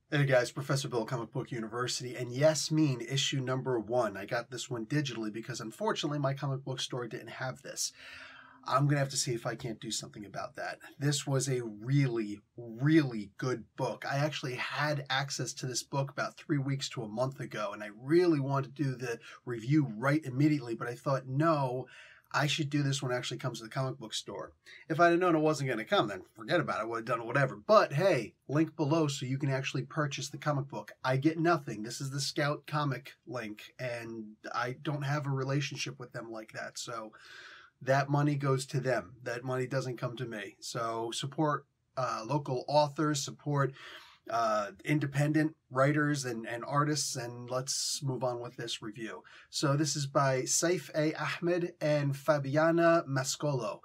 Hey guys, Professor Bill, Comic Book University, and Yasmeen, issue number 1. I got this one digitally because unfortunately my comic book store didn't have this. I'm going to have to see if I can't do something about that. This was a really, really good book. I actually had access to this book about 3 weeks to a month ago, and I really wanted to do the review right immediately, but I thought, no, I should do this when it actually comes to the comic book store. If I'd have known it wasn't going to come, then forget about it. I would have done whatever. But hey, link below so you can actually purchase the comic book. I get nothing. This is the Scout comic link, and I don't have a relationship with them like that. So that money goes to them. That money doesn't come to me. So support local authors, support independent writers and artists, and let's move on with this review. So this is by Saif A, Ahmed and Fabiana Mascolo.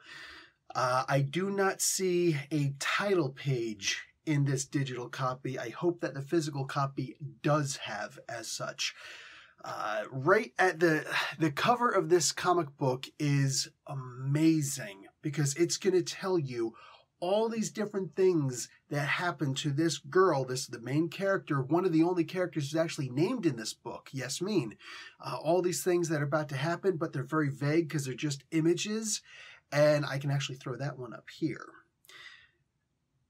I do not see a title page in this digital copy. I hope that the physical copy does have as such. Right at the cover of this comic book is amazing because it's going to tell you all these different things that happen to this girl, the main character, one of the only characters who's actually named in this book, Yasmeen. All these things that are about to happen, but they're very vague because they're just images. And I can actually throw that one up here.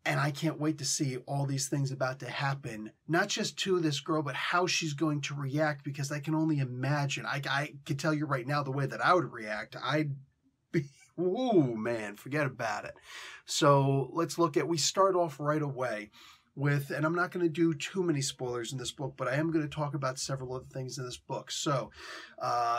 And I can't wait to see all these things about to happen, not just to this girl, but how she's going to react, because I can only imagine. I can tell you right now the way that I would react. I'd be, ooh, man, forget about it. So let's look at, we start off right away with, and I'm not going to do too many spoilers in this book, but I am going to talk about several other things in this book. So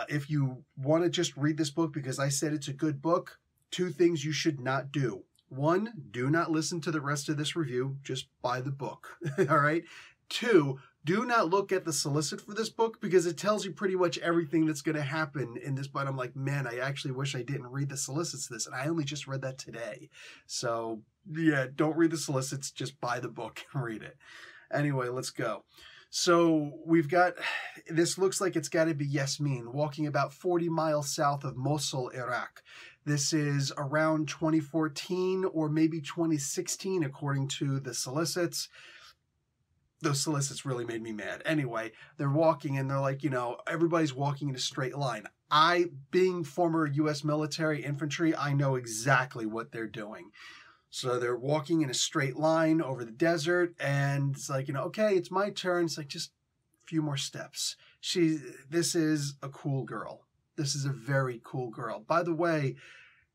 if you want to just read this book because I said it's a good book, 2 things you should not do. 1, do not listen to the rest of this review. Just buy the book. All right. 2, do not look at the solicit for this book because it tells you pretty much everything that's going to happen in this. But I'm like, man, I actually wish I didn't read the solicits to this. And I only just read that today. So yeah, don't read the solicits. Just buy the book and read it. Anyway, let's go. So we've got, this looks like it's got to be Yasmeen walking about 40 miles south of Mosul, Iraq. This is around 2014 or maybe 2016, according to the solicits. Those solicits really made me mad. Anyway, they're walking and they're like, you know, everybody's walking in a straight line. I, being former U.S. military infantry, I know exactly what they're doing. So they're walking in a straight line over the desert, and it's like, you know, okay, it's my turn. It's like, just a few more steps. This is a cool girl. This is a very cool girl. By the way,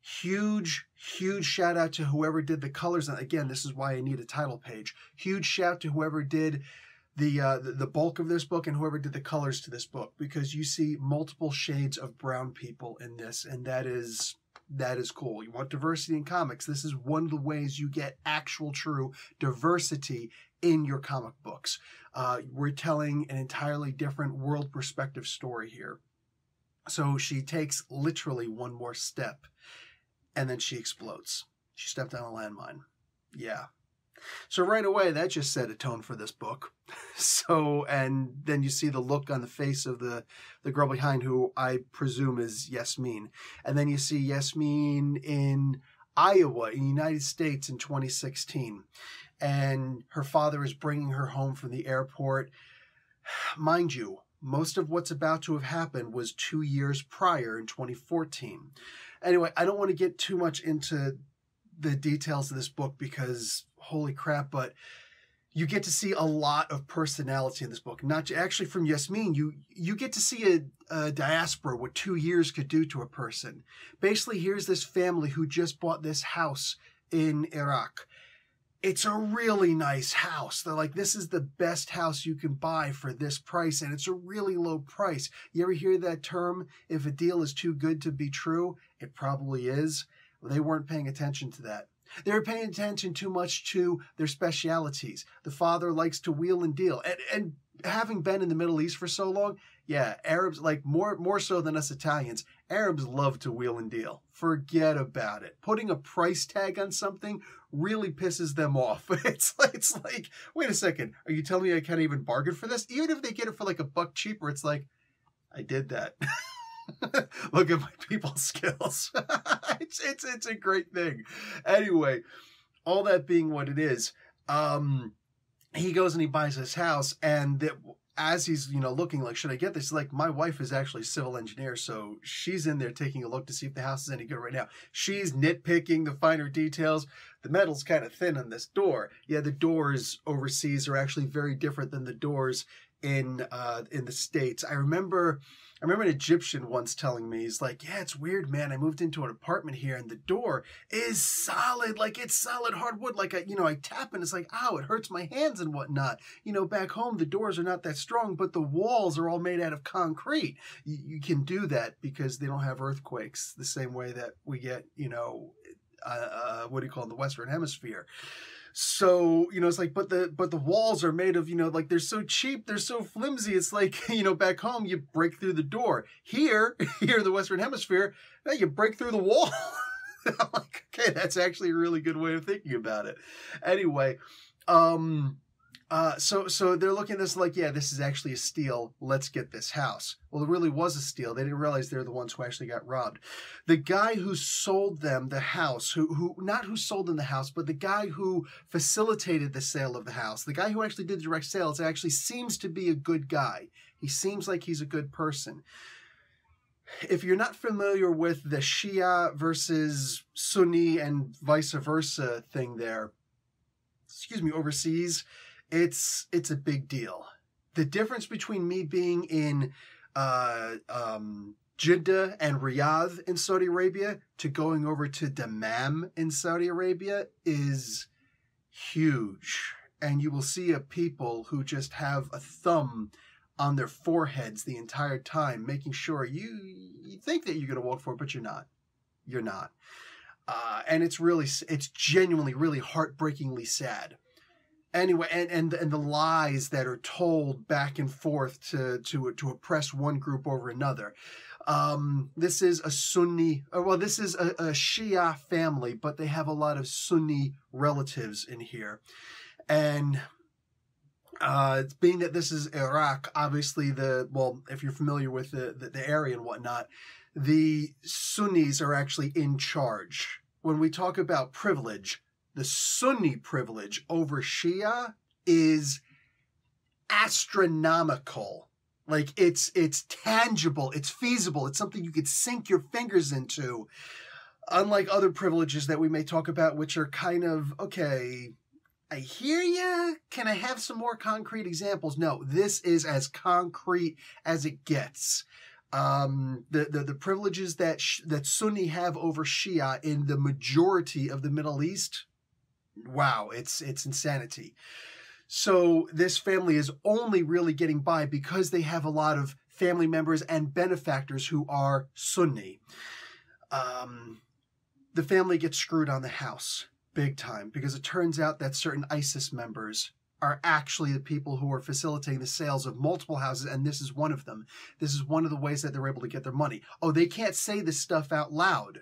huge shout out to whoever did the colors. And again, this is why I need a title page. Huge shout to whoever did the bulk of this book and whoever did the colors to this book, because you see multiple shades of brown people in this, and that is cool. You want diversity in comics. This is one of the ways you get actual true diversity in your comic books. We're telling an entirely different world perspective story here. So she takes literally one more step and then she explodes. She stepped on a landmine. Yeah. So right away, that just set a tone for this book. So, and then you see the look on the face of the girl behind, who I presume is Yasmeen. And then you see Yasmeen in Iowa, in the United States in 2016. And her father is bringing her home from the airport. Mind you, most of what's about to have happened was 2 years prior in 2014. Anyway, I don't want to get too much into the details of this book because holy crap, but you get to see a lot of personality in this book. Not actually from Yasmeen, you get to see a diaspora, what 2 years could do to a person. Basically, here's this family who just bought this house in Iraq. It's a really nice house. They're like, this is the best house you can buy for this price, and it's a really low price. You ever hear that term, if a deal is too good to be true? It probably is. Well, they weren't paying attention to that. They were paying attention too much to their specialities. The father likes to wheel and deal. And having been in the Middle East for so long, yeah, Arabs, like more so than us Italians, Arabs love to wheel and deal. Forget about it. Putting a price tag on something really pisses them off. It's like, wait a second, are you telling me I can't even bargain for this? Even if they get it for like $1 cheaper, it's like, I did that. Look at my people skills. It's a great thing. Anyway, all that being what it is, he goes and he buys this house, and as he's, looking like, should I get this? Like, my wife is actually a civil engineer, so she's in there taking a look to see if the house is any good right now. She's nitpicking the finer details. The metal's kind of thin on this door. Yeah, the doors overseas are actually very different than the doors in the States. I remember an Egyptian once telling me, he's like, yeah, it's weird, man. I moved into an apartment here and the door is solid, like it's solid hardwood. Like, I tap and it's like, ow, it hurts my hands and whatnot. Back home, the doors are not that strong, but the walls are all made out of concrete. You can do that because they don't have earthquakes the same way that we get, what do you call it, in the Western Hemisphere. So, it's like, but the walls are made of, like they're so cheap, they're so flimsy. It's like, back home, you break through the door. Here in the Western Hemisphere, you break through the wall. I'm like, okay, that's actually a really good way of thinking about it. Anyway, so they're looking at this like, yeah, this is actually a steal. Let's get this house. Well, it really was a steal. They didn't realize they're the ones who actually got robbed. The guy who sold them the house, not who sold them the house, but the guy who facilitated the sale of the house, the guy who actually did direct sales, actually seems to be a good guy. He seems like he's a good person. If you're not familiar with the Shia versus Sunni and vice versa thing there, overseas, it's a big deal. The difference between me being in Jeddah and Riyadh in Saudi Arabia to going over to Dammam in Saudi Arabia is huge. And you will see a people who just have a thumb on their foreheads the entire time, making sure you think that you're going to walk forward, but you're not. You're not. And it's genuinely, really heartbreakingly sad. Anyway, and the lies that are told back and forth to oppress one group over another. This is a Shia family, but they have a lot of Sunni relatives in here. And being that this is Iraq, obviously if you're familiar with the area and whatnot, the Sunnis are actually in charge. When we talk about privilege, the Sunni privilege over Shia is astronomical. Like, it's tangible, it's feasible, it's something you could sink your fingers into. Unlike other privileges that we may talk about, which are kind of, okay, I hear ya. Can I have some more concrete examples? No, this is as concrete as it gets. The privileges that Sunni have over Shia in the majority of the Middle East, wow, it's insanity. So this family is only really getting by because they have a lot of family members and benefactors who are Sunni. The family gets screwed on the house big time because it turns out that certain ISIS members are actually the people who are facilitating the sales of multiple houses, and this is one of them. This is one of the ways that they're able to get their money. Oh, they can't say this stuff out loud,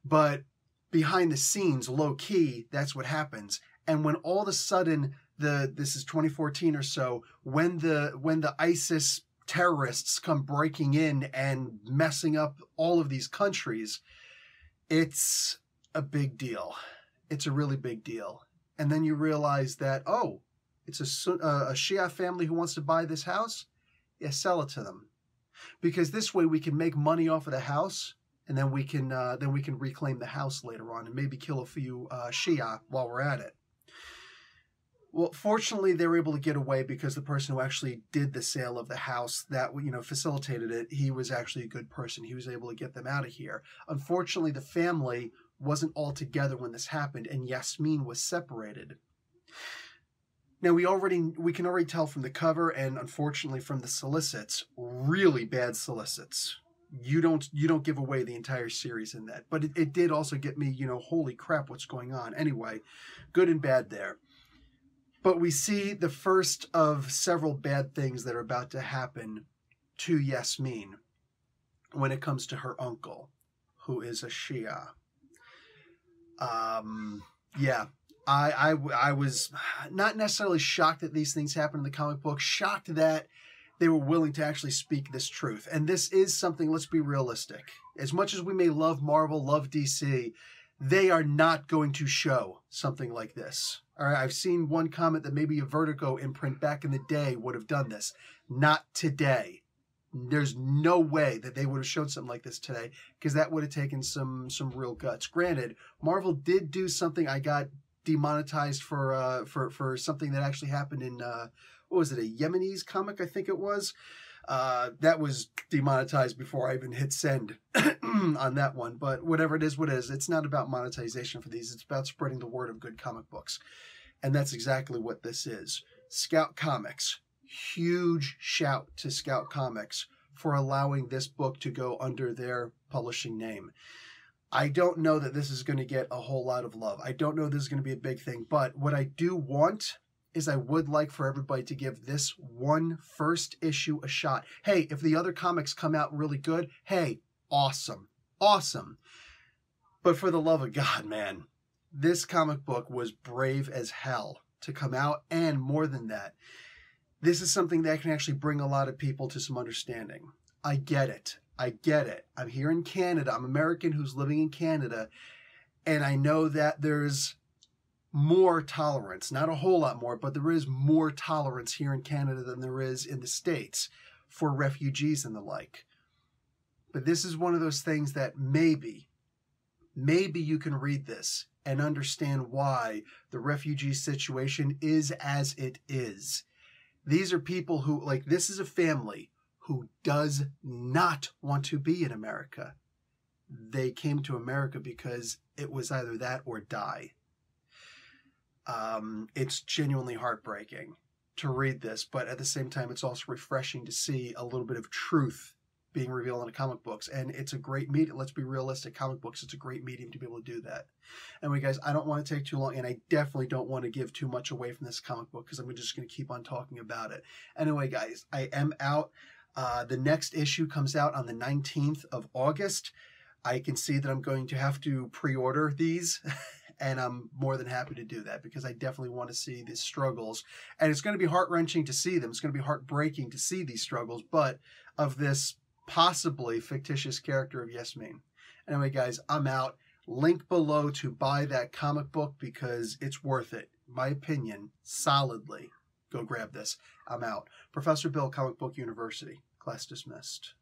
but behind the scenes, low key, that's what happens. And when all of a sudden, this is 2014 or so, when the ISIS terrorists come breaking in and messing up all of these countries, it's a big deal. It's a really big deal. And then you realize that, oh, it's a Shia family who wants to buy this house? Yeah, sell it to them. Because this way we can make money off of the house, and then we can reclaim the house later on and maybe kill a few Shia while we're at it. Well, fortunately, they were able to get away because the person who actually did the sale of the house that, facilitated it, he was actually a good person. He was able to get them out of here. Unfortunately, the family wasn't all together when this happened, and Yasmeen was separated. Now, we can already tell from the cover and, unfortunately, from the solicits, really bad solicits. You don't give away the entire series in that. But it did also get me, holy crap, what's going on? Anyway, good and bad there. But we see the first of several bad things that are about to happen to Yasmeen when it comes to her uncle, who is a Shia. Yeah, I was not necessarily shocked that these things happen in the comic book, shocked that they were willing to actually speak this truth. And this is something, let's be realistic. As much as we may love Marvel, love DC, they are not going to show something like this. All right, I've seen one comment that maybe a Vertigo imprint back in the day would have done this. Not today. There's no way that they would have showed something like this today, because that would have taken some real guts. Granted, Marvel did do something. I got demonetized for something that actually happened in what was it, a Yemenis comic, I think it was. That was demonetized before I even hit send on that one. But whatever it is, what it is, it's not about monetization for these. It's about spreading the word of good comic books. And that's exactly what this is. Scout Comics. Huge shout to Scout Comics for allowing this book to go under their publishing name. I don't know that this is going to get a whole lot of love. I don't know this is going to be a big thing. But what I do want is I would like for everybody to give this one first issue a shot. Hey, if the other comics come out really good, hey, awesome. Awesome. But for the love of God, man, this comic book was brave as hell to come out. And more than that, this is something that can actually bring a lot of people to some understanding. I get it. I get it. I'm here in Canada. I'm American who's living in Canada. And I know that there's more tolerance. Not a whole lot more, but there is more tolerance here in Canada than there is in the States for refugees and the like. But this is one of those things that maybe you can read this and understand why the refugee situation is as it is. These are people who, like, this is a family who does not want to be in America. They came to America because it was either that or die. It's genuinely heartbreaking to read this, but at the same time, it's also refreshing to see a little bit of truth being revealed in the comic books. And it's a great medium. Let's be realistic. Comic books, it's a great medium to be able to do that. Anyway, guys, I don't want to take too long, and I definitely don't want to give too much away from this comic book because I'm just going to keep on talking about it. Anyway, guys, I am out. The next issue comes out on the 19th of August. I can see that I'm going to have to pre-order these, and I'm more than happy to do that because I definitely want to see these struggles. And it's going to be heart-wrenching to see them. It's going to be heartbreaking to see these struggles, but of this possibly fictitious character of Yasmeen. Anyway, guys, I'm out. Link below to buy that comic book because it's worth it. My opinion, solidly. Go grab this. I'm out. Professor Bill, Comic Book University. Class dismissed.